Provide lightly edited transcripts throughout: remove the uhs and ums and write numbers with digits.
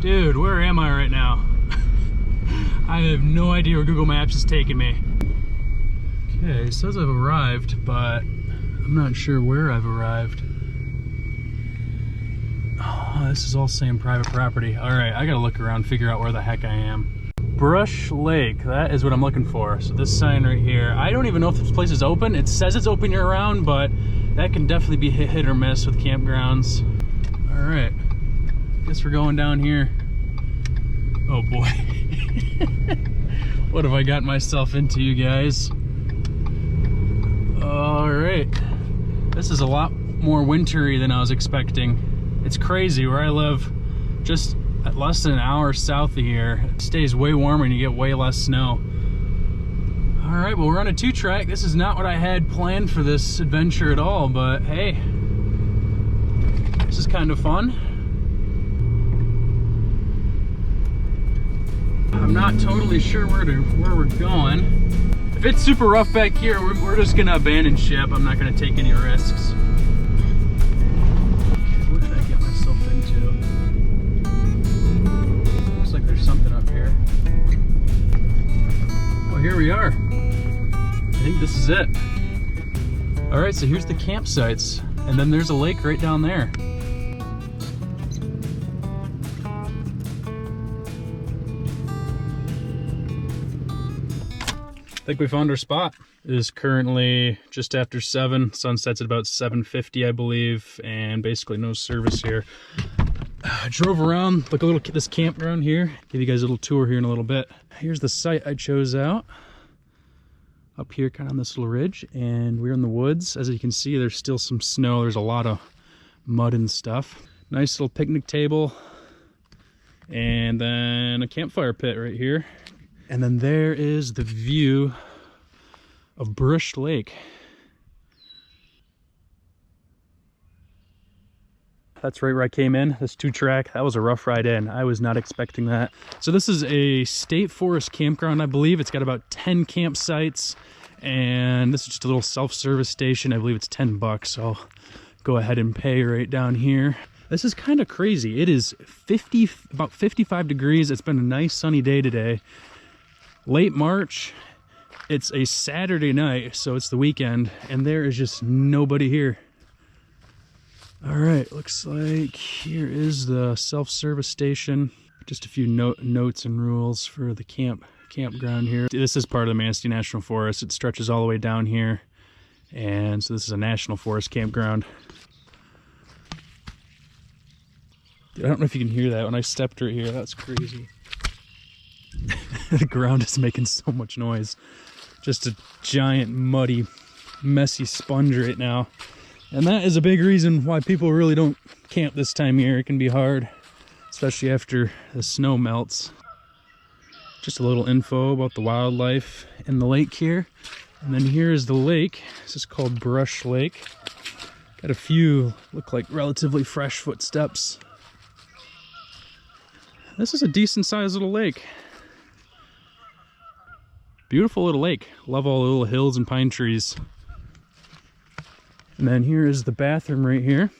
Dude, where am I right now? I have no idea where Google Maps is taking me. Okay, it says I've arrived, but I'm not sure where I've arrived. Oh, this is all saying private property. All right, I gotta look around, figure out where the heck I am. Brush Lake, that is what I'm looking for. So this sign right here, I don't even know if this place is open. It says it's open year round, but that can definitely be hit or miss with campgrounds. All right, guess we're going down here. Oh boy. What have I gotten myself into, you guys? All right, this is a lot more wintry than I was expecting. It's crazy. Where I live, just at less than an hour south of here, it stays way warmer and you get way less snow. All right, well, we're on a 2-track. This is not what I had planned for this adventure at all, but hey, this is kind of fun. I'm not totally sure where we're going. If it's super rough back here, we're just gonna abandon ship. I'm not gonna take any risks. Okay, what did I get myself into? Looks like there's something up here. Oh, here we are. I think this is it. All right, so here's the campsites, and then there's a lake right down there. I think we found our spot. It is currently just after 7. Sunset's at about 7:50, I believe, and basically no service here. I drove around, look a little at this campground here. Give you guys a little tour here in a little bit. Here's the site I chose out. Up here, kind of on this little ridge, and we're in the woods. As you can see, there's still some snow. There's a lot of mud and stuff. Nice little picnic table, and then a campfire pit right here. And then there is the view of Brush Lake. That's right where I came in, this 2-track. That was a rough ride in. I was not expecting that. So this is a state forest campground, I believe. It's got about 10 campsites, and this is just a little self-service station. I believe it's $10, so I'll go ahead and pay right down here. This is kind of crazy. It is about 55 degrees. It's been a nice sunny day today. Late March, it's a Saturday night, so it's the weekend, and there is just nobody here. All right, looks like here is the self-service station. Just a few notes and rules for the campground here. This is part of the Manistee National Forest. It stretches all the way down here, and so this is a National Forest campground. I don't know if you can hear that. When I stepped right here, that's crazy. The ground is making so much noise. Just a giant, muddy, messy sponge right now. And that is a big reason why people really don't camp this time of year. It can be hard, especially after the snow melts. Just a little info about the wildlife in the lake here. And then here is the lake. This is called Brush Lake. Got a few, look like relatively fresh footsteps. This is a decent sized little lake. Beautiful little lake. Love all the little hills and pine trees. And then here is the bathroom right here.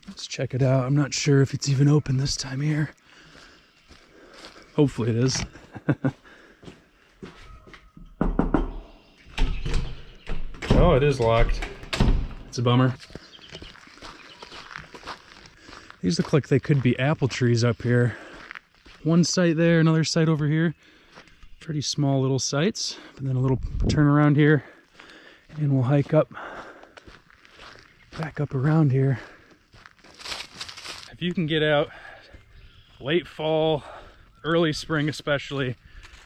Let's check it out. I'm not sure if it's even open this time of year. Hopefully it is. Oh, it is locked. It's a bummer. These look like they could be apple trees up here. One site there, another site over here. Pretty small little sites, and then a little turn around here, and we'll hike up, back up around here. If you can get out late fall, early spring especially,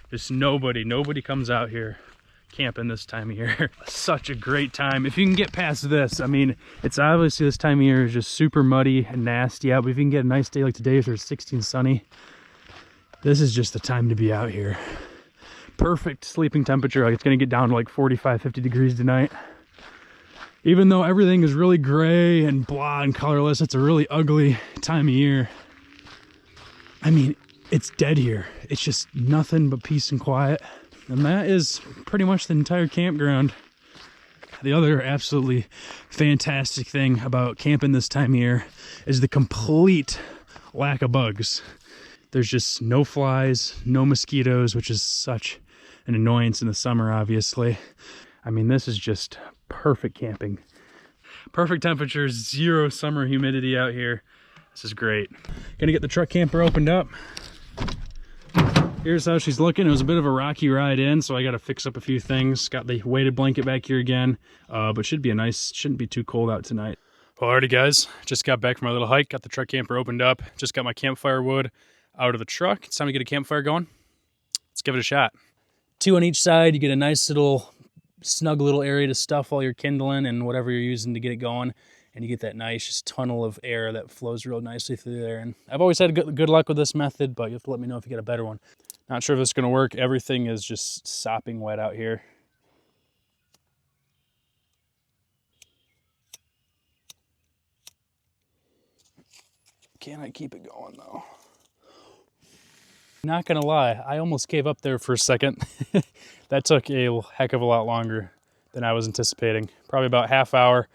just nobody comes out here camping this time of year. Such a great time. If you can get past this, I mean, it's obviously this time of year is just super muddy and nasty out, but if you can get a nice day like today, if there's 16 sunny, this is just the time to be out here. Perfect sleeping temperature. Like, it's going to get down to like 45, 50 degrees tonight. Even though everything is really gray and blah and colorless, it's a really ugly time of year. I mean, it's dead here. It's just nothing but peace and quiet. And that is pretty much the entire campground. The other absolutely fantastic thing about camping this time of year is the complete lack of bugs. There's just no flies, no mosquitoes, which is such an annoyance in the summer, obviously. I mean, this is just perfect camping. Perfect temperatures, 0 summer humidity out here. This is great. Gonna get the truck camper opened up. Here's how she's looking. It was a bit of a rocky ride in, so I got to fix up a few things. Got the weighted blanket back here again, but should be a nice, shouldn't be too cold out tonight. Well, alrighty guys, just got back from my little hike. Got the truck camper opened up. Just got my campfire wood out of the truck. It's time to get a campfire going. Let's give it a shot. 2 on each side. You get a nice little snug little area to stuff all your kindling and whatever you're using to get it going. And you get that nice just tunnel of air that flows real nicely through there. And I've always had good luck with this method, but you have to let me know if you get a better one. Not sure if this is going to work. Everything is just sopping wet out here. Can I keep it going though? Not gonna lie, I almost gave up there for a second. That took a heck of a lot longer than I was anticipating. Probably about half hour,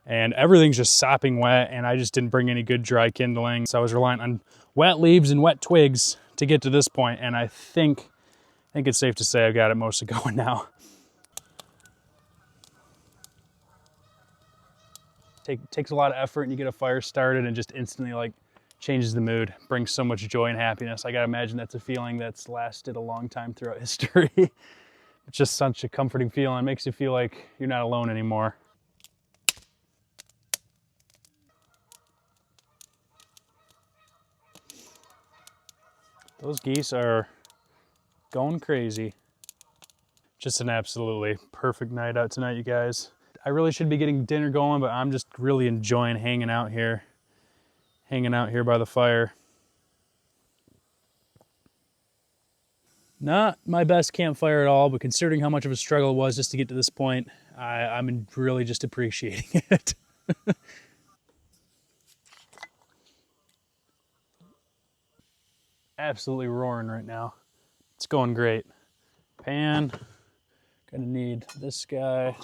and everything's just sopping wet, and I just didn't bring any good dry kindling. So I was relying on wet leaves and wet twigs to get to this point, and I think it's safe to say I've got it mostly going now. Takes a lot of effort, and you get a fire started and just instantly like changes the mood, brings so much joy and happiness. I gotta imagine that's a feeling that's lasted a long time throughout history. It's just such a comforting feeling. It makes you feel like you're not alone anymore. Those geese are going crazy. Just an absolutely perfect night out tonight, you guys. I really should be getting dinner going, but I'm just really enjoying hanging out here by the fire. Not my best campfire at all, but considering how much of a struggle it was just to get to this point, I'm really just appreciating it. Absolutely roaring right now. It's going great. Pan, gonna need this guy.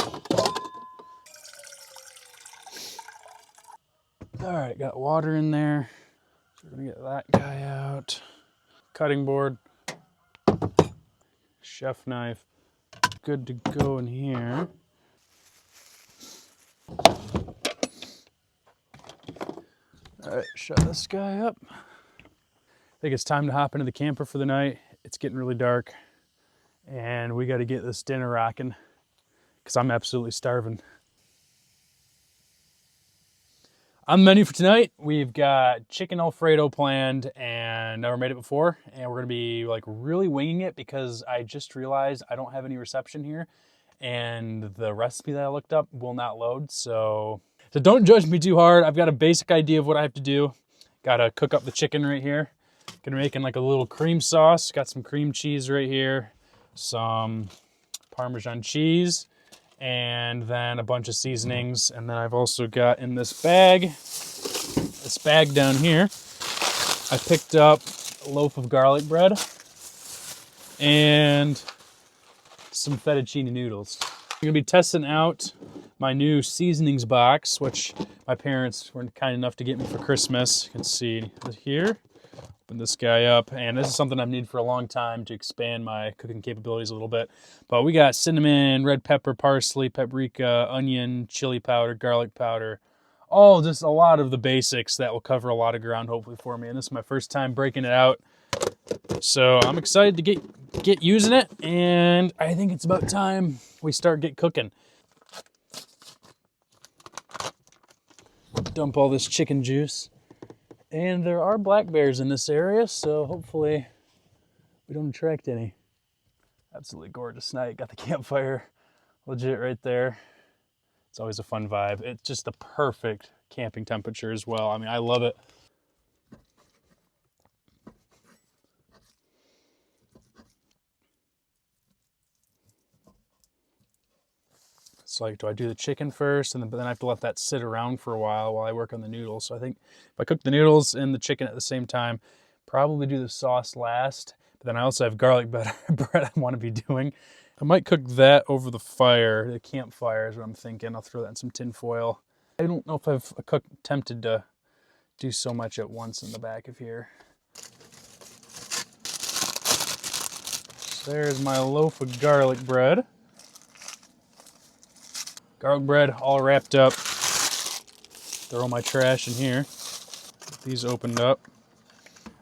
All right, got water in there. So we're gonna get that guy out. Cutting board, chef knife, good to go in here. All right, shut this guy up. I think it's time to hop into the camper for the night. It's getting really dark, and we got to get this dinner rocking because I'm absolutely starving. On the menu for tonight, we've got chicken Alfredo planned, and never made it before, and we're gonna be like really winging it because I just realized I don't have any reception here, and the recipe that I looked up will not load. So don't judge me too hard. I've got a basic idea of what I have to do. Gotta cook up the chicken right here. Gonna make in like a little cream sauce. Got some cream cheese right here, some Parmesan cheese, and then a bunch of seasonings. And then I've also got in this bag down here, I picked up a loaf of garlic bread and some fettuccine noodles. I'm gonna be testing out my new seasonings box, which my parents were kind enough to get me for Christmas. You can see here. Open this guy up, and this is something I've needed for a long time to expand my cooking capabilities a little bit. But we got cinnamon, red pepper, parsley, paprika, onion, chili powder, garlic powder, all just a lot of the basics that will cover a lot of ground hopefully for me. And this is my first time breaking it out, so I'm excited to get using it, and I think it's about time we start cooking. Dump all this chicken juice. And there are black bears in this area, so hopefully we don't attract any. Absolutely gorgeous night. Got the campfire legit right there. It's always a fun vibe. It's just the perfect camping temperature as well. I mean, I love it. It's like, do I do the chicken first, but then I have to let that sit around for a while I work on the noodles. So I think if I cook the noodles and the chicken at the same time, probably do the sauce last. But then I also have garlic bread I want to be doing. I might cook that over the fire. The campfire is what I'm thinking. I'll throw that in some tin foil. I don't know if I've attempted to do so much at once in the back of here. So there's my loaf of garlic bread. Garlic bread all wrapped up. Throw my trash in here. Get these opened up.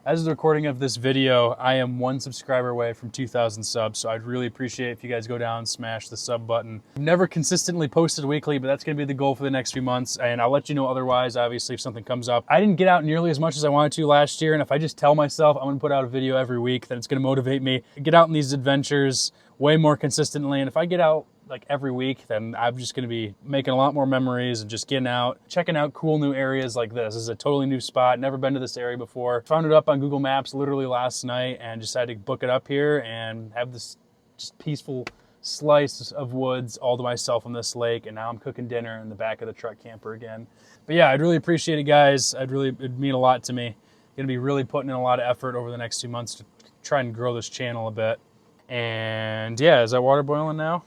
As of the recording of this video, I am 1 subscriber away from 2,000 subs, so I'd really appreciate if you guys go down and smash the sub button. I've never consistently posted weekly, but that's going to be the goal for the next few months, and I'll let you know otherwise, obviously, if something comes up. I didn't get out nearly as much as I wanted to last year, and if I just tell myself I'm going to put out a video every week, then it's going to motivate me to get out in these adventures way more consistently, and if I get out like every week, then I'm just gonna be making a lot more memories and just getting out, checking out cool new areas like this. This is a totally new spot, never been to this area before. Found it up on Google Maps literally last night and decided to book it up here and have this just peaceful slice of woods all to myself on this lake, and now I'm cooking dinner in the back of the truck camper again. But yeah, I'd really appreciate it, guys. It'd mean a lot to me. Gonna be really putting in a lot of effort over the next 2 months to try and grow this channel a bit. And yeah, is that water boiling now?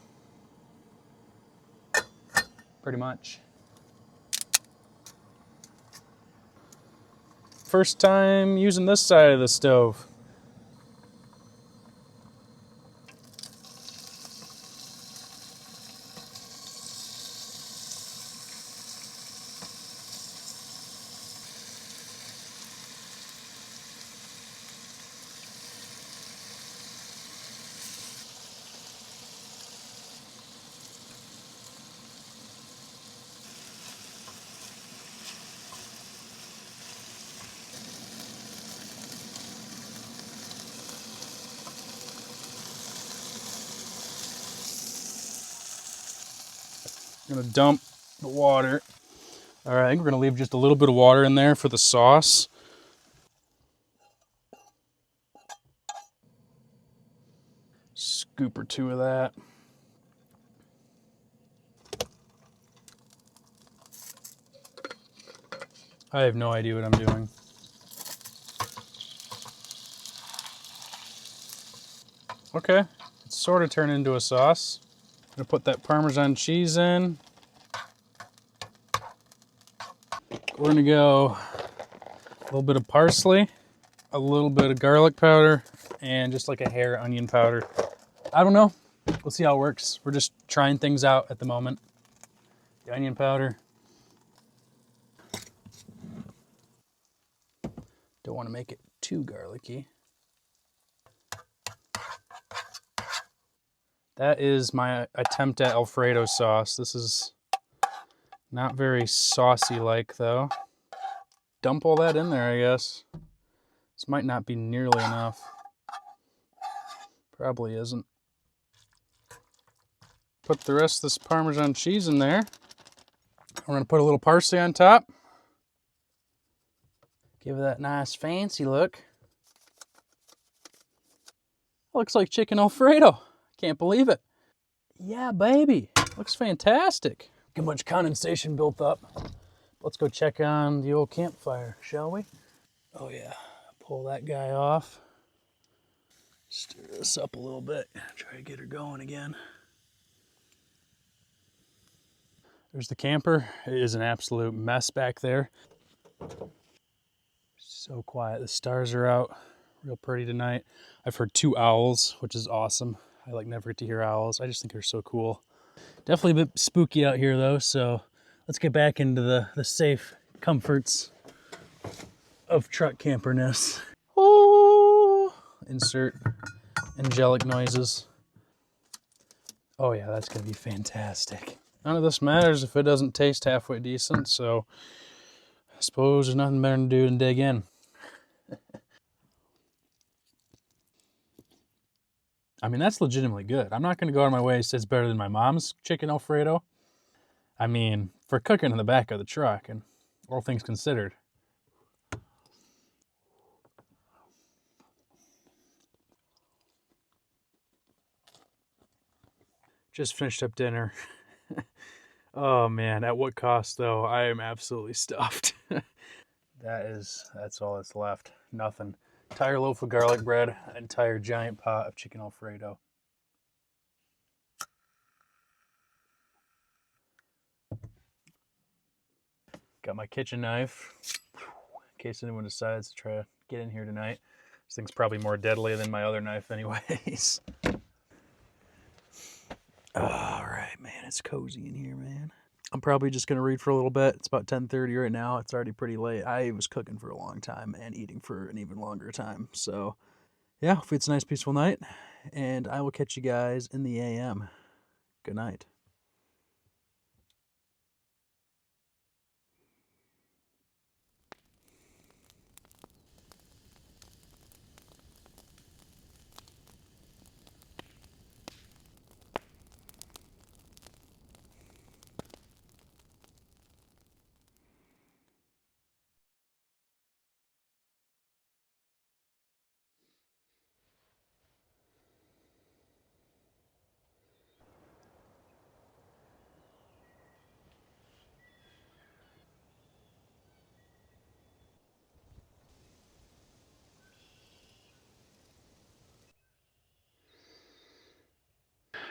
Pretty much. First time using this side of the stove. I'm gonna dump the water. All right, I think we're gonna leave just a little bit of water in there for the sauce. Scoop or 2 of that. I have no idea what I'm doing. Okay, it's sort of turned into a sauce. I'm gonna put that Parmesan cheese in. We're gonna go a little bit of parsley, a little bit of garlic powder, and just like a hair of onion powder. I don't know. We'll see how it works. We're just trying things out at the moment. The onion powder. Don't want to make it too garlicky. That is my attempt at Alfredo sauce. This is not very saucy-like, though. Dump all that in there, I guess. This might not be nearly enough. Probably isn't. Put the rest of this Parmesan cheese in there. We're gonna put a little parsley on top. Give it that nice fancy look. Looks like chicken Alfredo. Can't believe it. Yeah, baby. Looks fantastic. Get much condensation built up. Let's go check on the old campfire, shall we? Oh yeah, pull that guy off. Stir this up a little bit. Try to get her going again. There's the camper. It is an absolute mess back there. So quiet. The stars are out. Real pretty tonight. I've heard 2 owls, which is awesome. I like never get to hear owls. I just think they're so cool. Definitely a bit spooky out here though, so let's get back into the safe comforts of truck camperness. Oh, insert angelic noises. Oh yeah, that's gonna be fantastic. None of this matters if it doesn't taste halfway decent, so I suppose there's nothing better to do than dig in. I mean, that's legitimately good. I'm not going to go out of my way to say it's better than my mom's chicken Alfredo. I mean, for cooking in the back of the truck, and all things considered. Just finished up dinner. Oh man, at what cost though? I am absolutely stuffed. That's all that's left. Nothing. Entire loaf of garlic bread, entire giant pot of chicken Alfredo. Got my kitchen knife. case anyone decides to try to get in here tonight. This thing's probably more deadly than my other knife anyways. All right, man, it's cozy in here, man. I'm probably just gonna read for a little bit. It's about 10:30 right now. It's already pretty late. I was cooking for a long time and eating for an even longer time. So yeah, hopefully it's a nice, peaceful night, and I will catch you guys in the AM. Good night.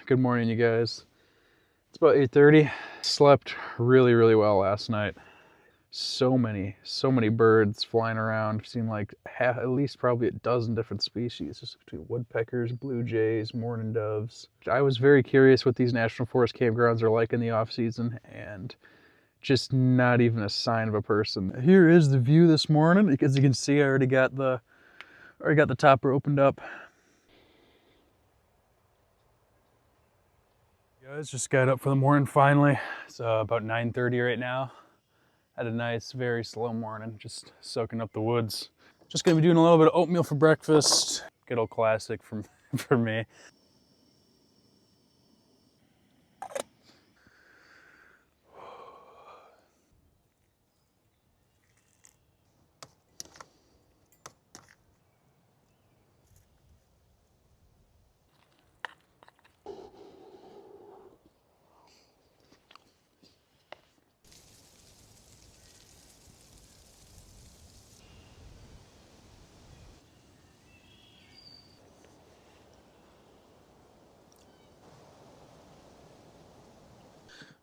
Good morning, you guys. It's about 8:30. Slept really, really well last night. So many birds flying around. I've seen like at least probably a dozen different species, just between woodpeckers, blue jays, mourning doves. I was very curious what these national forest campgrounds are like in the off season, and just not even a sign of a person. Here is the view this morning. As you can see, I already got the topper opened up. Guys, just got up for the morning finally. It's about 9:30 right now. Had a nice, very slow morning, just soaking up the woods. Just gonna be doing a little bit of oatmeal for breakfast. Good old classic for me.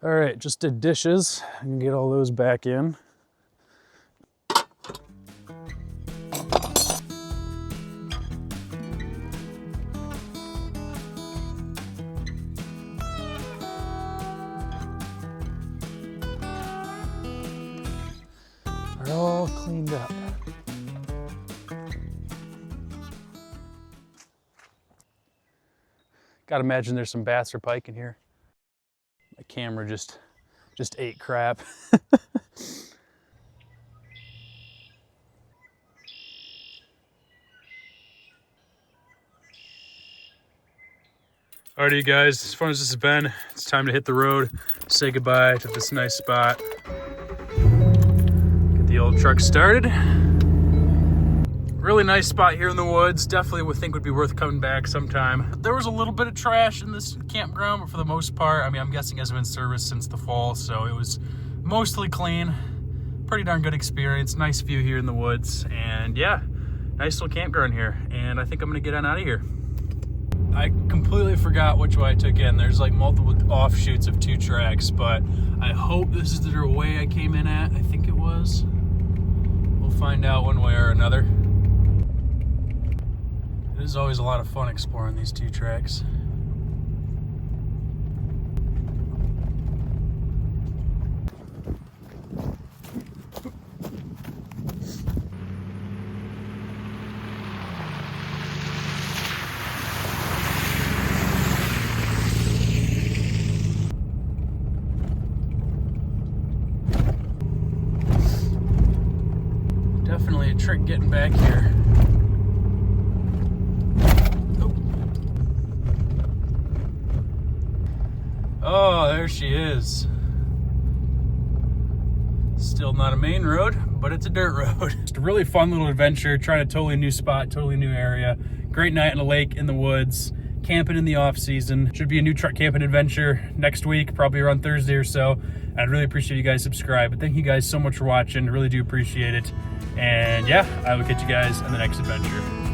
All right, just did dishes. I can get all those back in. They're all cleaned up. Gotta imagine there's some bass or pike in here. My camera just ate crap. Alrighty, you guys, as fun as this has been, it's time to hit the road, say goodbye to this nice spot. Get the old truck started. Really nice spot here in the woods. Definitely would think would be worth coming back sometime. There was a little bit of trash in this campground, but for the most part, I mean, I'm guessing it hasn't been serviced since the fall, so it was mostly clean. Pretty darn good experience. Nice view here in the woods, and yeah, nice little campground here. And I think I'm gonna get on out of here. I completely forgot which way I took in. There's like multiple offshoots of 2 tracks, but I hope this is the way I came in at. I think it was. We'll find out one way or another. It is always a lot of fun exploring these 2 tracks. Definitely a trick getting back here. Oh, there she is. Still not a main road, but it's a dirt road. Just a really fun little adventure, trying a totally new spot, totally new area. Great night in a lake in the woods, camping in the off season. Should be a new truck camping adventure next week, probably around Thursday or so. I'd really appreciate you guys subscribe. But thank you guys so much for watching. Really do appreciate it. And yeah, I will catch you guys in the next adventure.